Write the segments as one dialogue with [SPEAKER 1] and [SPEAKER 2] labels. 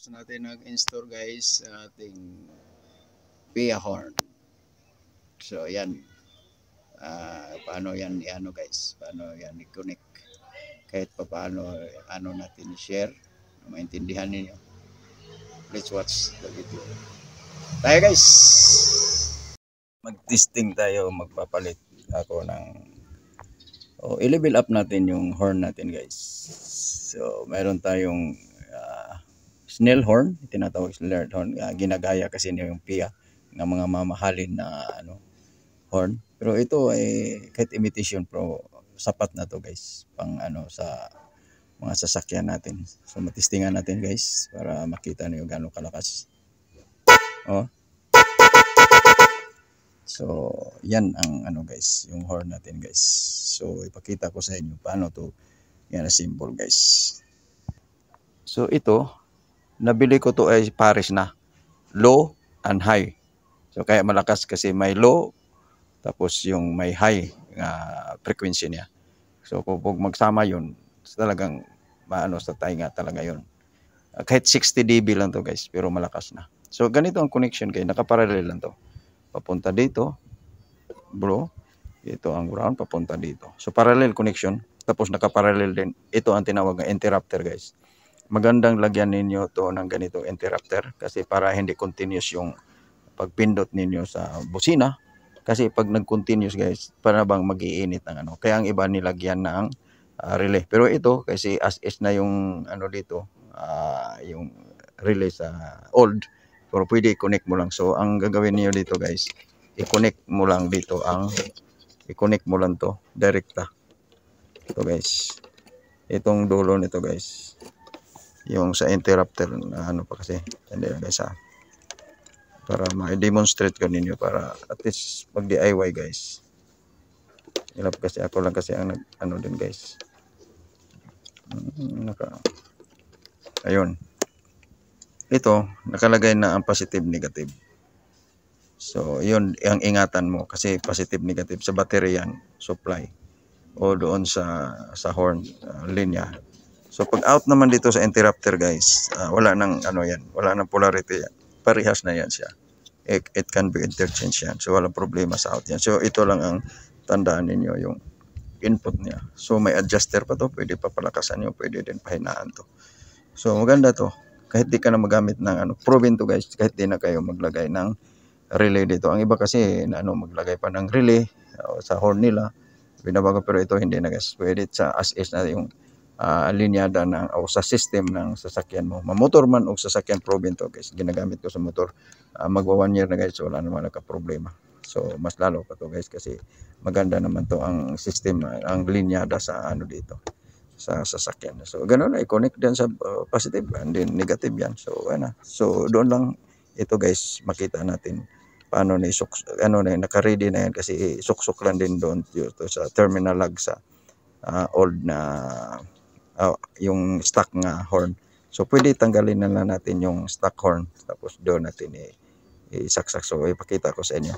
[SPEAKER 1] Tapos natin nag-install guys sa ating Pia horn. So yan. Paano yan i-ano guys? Paano yan i-connect? Kahit pa paano ano natin i-share. Maintindihan niyo. Let's watch the video. Tayo guys! Mag-testing tayo, magpapalit ako ng i-level up natin yung horn natin guys. So mayroon tayong snail horn, tinatawag snail horn, ginagaya kasi niya yung Pia ng mga mamahalin na horn. Pero ito ay kahit imitation pro sapat na to guys pang sa mga sasakyan natin. So matistingan natin guys para makita niyo gaano kalakas. So yan ang guys, yung horn natin guys. So ipakita ko sa inyo paano to yan symbol guys. So ito nabili ko to ay pares na low and high. So kaya malakas kasi may low tapos yung may high frequency niya. So kung magsama yun talagang maano sa tainga talaga yun. Kahit 60 dB lang to guys pero malakas na. So ganito ang connection kay nakaparallel lang to. Papunta dito bro. Ito ang ground papunta dito. So parallel connection tapos nakaparallel din. Ito ang tinawag na interrupter guys. Magandang lagyan ninyo to ng ganito interrupter kasi para hindi continuous yung pagpindot ninyo sa busina kasi pag nag-continuous guys para bang mag-iinit ng kaya ang iba nilagyan ng relay pero ito kasi as is na yung dito yung relay sa old pero pwede i-connect mo lang so ang gagawin niyo dito guys i-connect mo lang dito i-connect mo lang to direkta ito guys itong dulo nito guys yung sa interrupter na pa kasi hindi lang guys para ma-demonstrate ko ninyo para at least pag DIY guys ilap kasi ako lang kasi ang din guys ayun ito nakalagay na ang positive negative so yun ang ingatan mo kasi positive negative sa battery yan supply o doon sa horn linya. So pag out naman dito sa interrupter guys, wala nang yan, wala nang polarity yan. Parehas na yan siya. It can be interchange yan. So walang problema sa out yan. So ito lang ang tandaan ninyo yung input niya. So may adjuster pa to, pwede pa palakasan nyo, pwede din pahinaan to. So maganda to. Kahit di ka na magamit ng proven to guys, kahit di na kayo maglagay ng relay dito. Ang iba kasi maglagay pa ng relay sa horn nila. Binabago pero ito hindi na guys. Pwede sa as is na yung linyada ng o sa system ng sasakyan mo. Mamotor man o sasakyan proven to guys. Ginagamit ko sa motor. Magwa 1 year na guys. Wala naman nagka-problema. So mas lalo pa to guys kasi maganda naman to ang system, ang linyada sa dito sa sasakyan. So ganoon na i-connect din sa positive and then negative yan. So so doon lang ito guys makita natin paano na naka-ready na yan kasi suksok lang din doon dito sa terminal lag sa old na yung stock nga horn. So pwede tanggalin na lang natin yung stock horn tapos doon natin isaksak. So ipakita ko sa inyo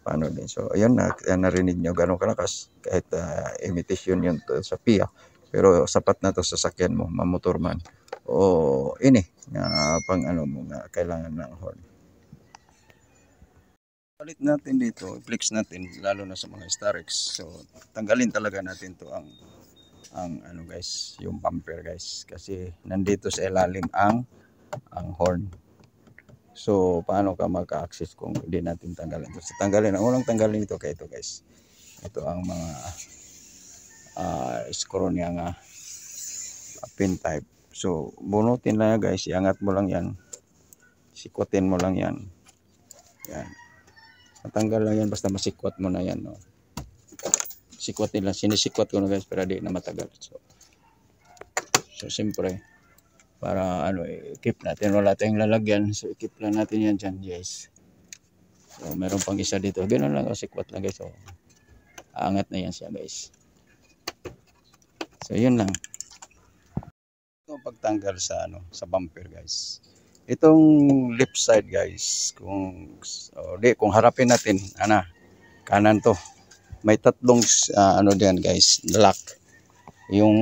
[SPEAKER 1] paano din. So ayun narinig nyo gano'ng kalakas kahit imitation yun to sa Pia. Pero sapat na to sa sasakyan mo, mamotor man. O pang mo na kailangan ng horn. Palit natin dito, flex natin lalo na sa mga Starex. So tanggalin talaga natin to ang guys, yung bumper guys kasi nandito sa ilalim ang horn. So paano ka maka-access kung hindi natin tanggalin? So tanggalin, ang unang tanggalin ito kay ito guys. Ito ang mga screw niya nga pin type. So bunutin lang guys, iangat mo lang yan. Sikwatin mo lang yan. Yan. Matanggal lang yan basta masikwat mo na yan. No? Sikwat nila. Sinisikwat ko na guys para di na matagal. So siyempre para i-keep natin. Wala tayong lalagyan. So i-keep lang natin yan dyan guys. So meron pang isa dito. Ganoon lang. Sikwat lang guys. So aangat na yan siya guys. So yun lang. Ito pagtanggal sa sa bumper guys. Itong left side guys, kung harapin natin, kanan to. May tatlong diyan guys, lock. Yung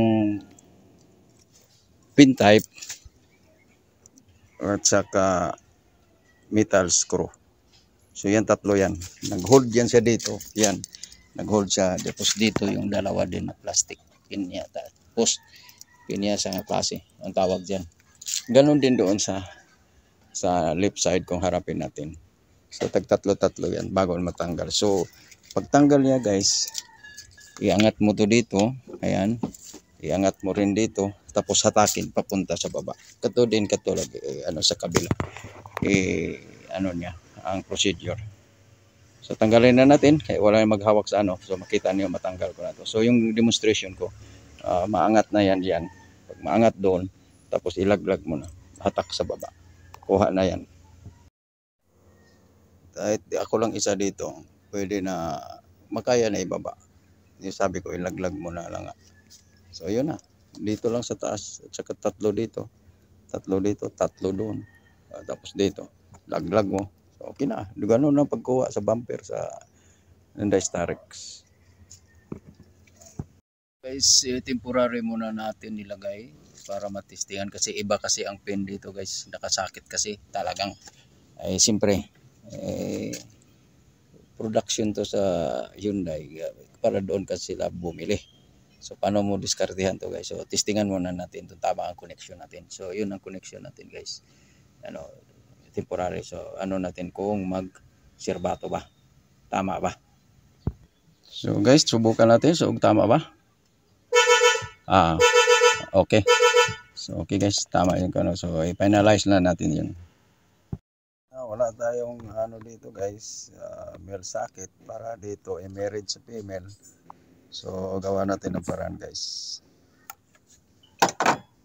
[SPEAKER 1] pin type at saka metal screw. So yan, tatlo yan. Nag-hold yan siya dito. Yan. Nag-hold siya. Tapos dito yung dalawa din na plastic. Pin niya. Tapos pin niya sa klase. Ang tawag dyan. Ganon din doon sa left side kung harapin natin. So tagtatlo-tatlo yan bago matanggal. So pagtanggal niya guys, iangat mo to dito. Ayan. Iangat mo rin dito. Tapos hatakin papunta sa baba. Kato din katulad sa kabila. Ano niya ang procedure. So tanggalin na natin kaya wala nang maghawak sa ano. So makita niyo matanggal ko na to. So yung demonstration ko, maangat na yan diyan. Pag maangat doon, tapos ilaglag mo na. Hatak sa baba. Kuha na yan. Kahit ako lang isa dito, pwede na makaya na ibaba. Yung sabi ko ilaglag mo na lang. So yun na. Dito lang sa taas at saka tatlo dito. Tatlo dito, tatlo doon. Tapos dito, laglag mo. So, okay na. Ganun ang pagkuha sa bumper sa Hyundai Starex. Guys, temporary muna natin nilagay para matistingan kasi iba kasi ang pin dito guys. Nakasakit kasi talagang. Siyempre, production to sa Hyundai para doon kasi sila bumili. So, paano mo diskartehan to guys? So, testingan muna natin kung tama ang connection natin. So, yun ang connection natin guys. Temporary. So, natin kung mag-sirbato ba? Tama ba? So, guys, subukan natin. So, tama ba? Okay. So, okay guys, tama yun. So, i-finalize na natin yun. Wala tayong dito guys. Male socket para dito married sa female. So, gawa natin ng paraan guys.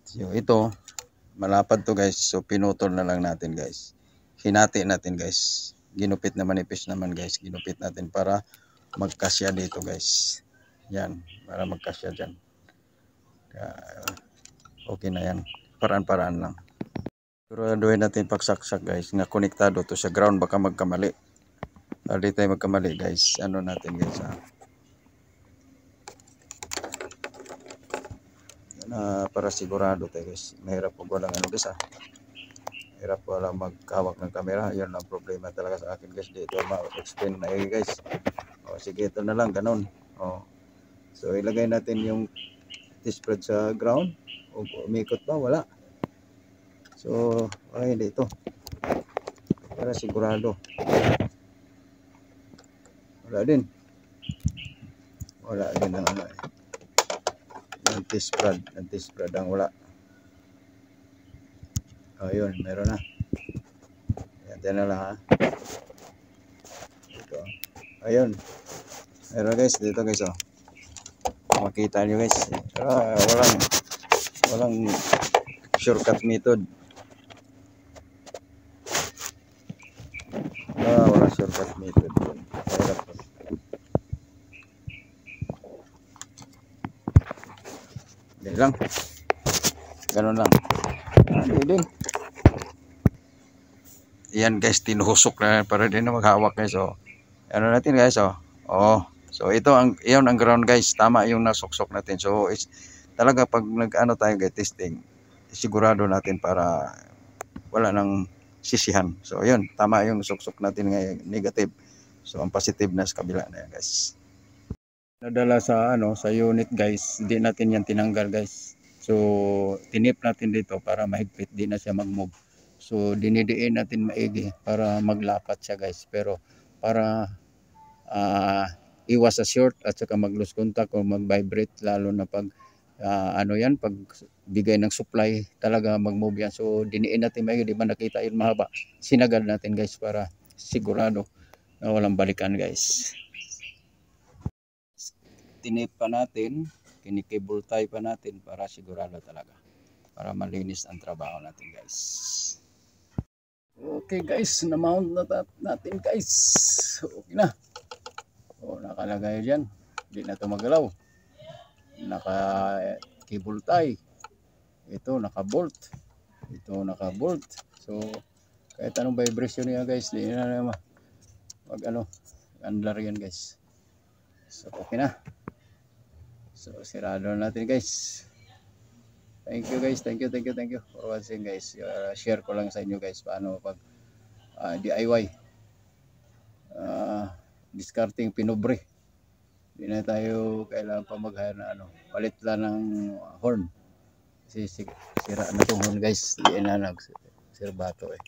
[SPEAKER 1] So, ito, malapad to guys. So, pinutol na lang natin guys. Hinati natin guys. Ginupit na manipis naman guys. Ginupit natin para magkasya dito guys. Yan. Para magkasya dyan. Okay na yan. Paraan-paraan lang. Siguraduhin natin pagsaksak guys. Na konektado to sa ground. Baka magkamali. Hindi tayo magkamali guys. Natin guys para sigurado tayo guys. Mahirap pag walang guys hirap wala magkawak ng camera. Yun ang problema talaga sa akin guys. Dito ma-explain na guys. Sige, ito na lang ganun. So ilagay natin yung T-spread sa ground. Umikot ba? Wala. So hindi ito para sigurado. Wala din ang yung T-spread ang wala. Yun, meron na. Yan na lang ha. Ito. Ayun. Meron guys, dito guys makita nyo guys. Walang shortcut method. Walang shortcut method. Hirap po. Ganun lang. Ganun lang. Din. Yan guys, tinuhusok na para din na maghawak guys. Natin guys so ito iyon ang ground guys. Tama yung nasuksok natin. So talaga pag tayo guys testing, sigurado natin para wala nang sisihan. So yun, tama yung suksok natin ngayon negative. So ang positive na sa kabila na yan guys. Nadala sa sa unit guys, hindi natin yan tinanggal guys. So tinip natin dito para mahigpit, di na siya mag-move. So dinidiin natin maigi para maglapat siya guys. Pero para iwas sa short at saka mag-lose contact o mag-vibrate lalo na pag pag bigay ng supply talaga mag-move yan. So diniin natin maigi, di ba nakita yun mahaba. Sinagad natin guys para sigurado na walang balikan guys. Tinip pa natin, kinikable tie pa natin para sigurado talaga. Para malinis ang trabaho natin guys. Okay guys, na-mount na natin guys. Okay na. Nakalagay dyan. Hindi na ito magalaw. Naka-cable tie. Ito naka-bolt. Ito naka-bolt. So, kahit anong vibration niya guys, hindi na andar yan guys. So, okay na. So, sirado natin guys.
[SPEAKER 2] Thank you guys, thank you for watching guys. Share ko lang sa inyo guys paano pag DIY, discarding pinobre. Hindi na tayo kailangan pa mag-hire na ano, palit lang ng horn. Kasi sira na itong horn guys, hindi na sirbato eh.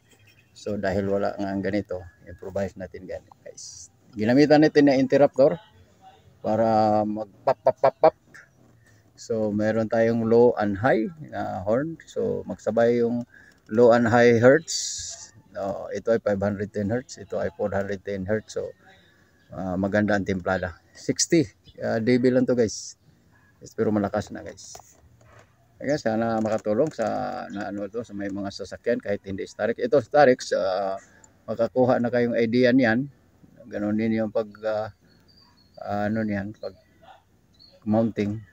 [SPEAKER 2] So dahil wala nga ganito, improvise natin ganito guys. Ginamitan natin na interrupter para mag-pop pop pop pop. So meron tayong low and high na horn. So magsabay yung low and high hertz. Ito ay 510 hertz, ito ay 410 hertz. So maganda ang timplada. 60 dB lang to guys. Pero malakas na guys. Kaya sana makatulong sa na ano to sa may mga sasakyan kahit hindi static. Ito static makakuha na kayong idea niyan. Ganon din yung pag ano niyan, pag mounting.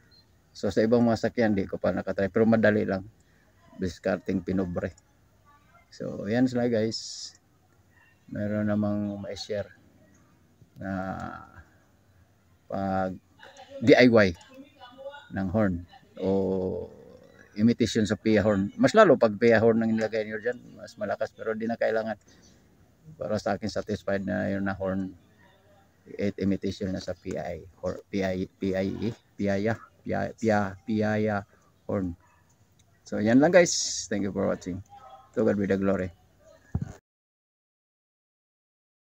[SPEAKER 2] So sa ibang mga sakyan di ko pa nakatry pero madali lang discarding pinobre. So yan sila guys. Meron namang ma-share na pag DIY ng horn o imitation sa PIA horn. Mas lalo pag PIA horn ang nilagay niyo diyan, mas malakas pero di na kailangan. Para sa akin satisfied na yun na horn 8 imitation na sa PI or PIA horn. So yan lang guys. Thank you for watching. To God be the glory.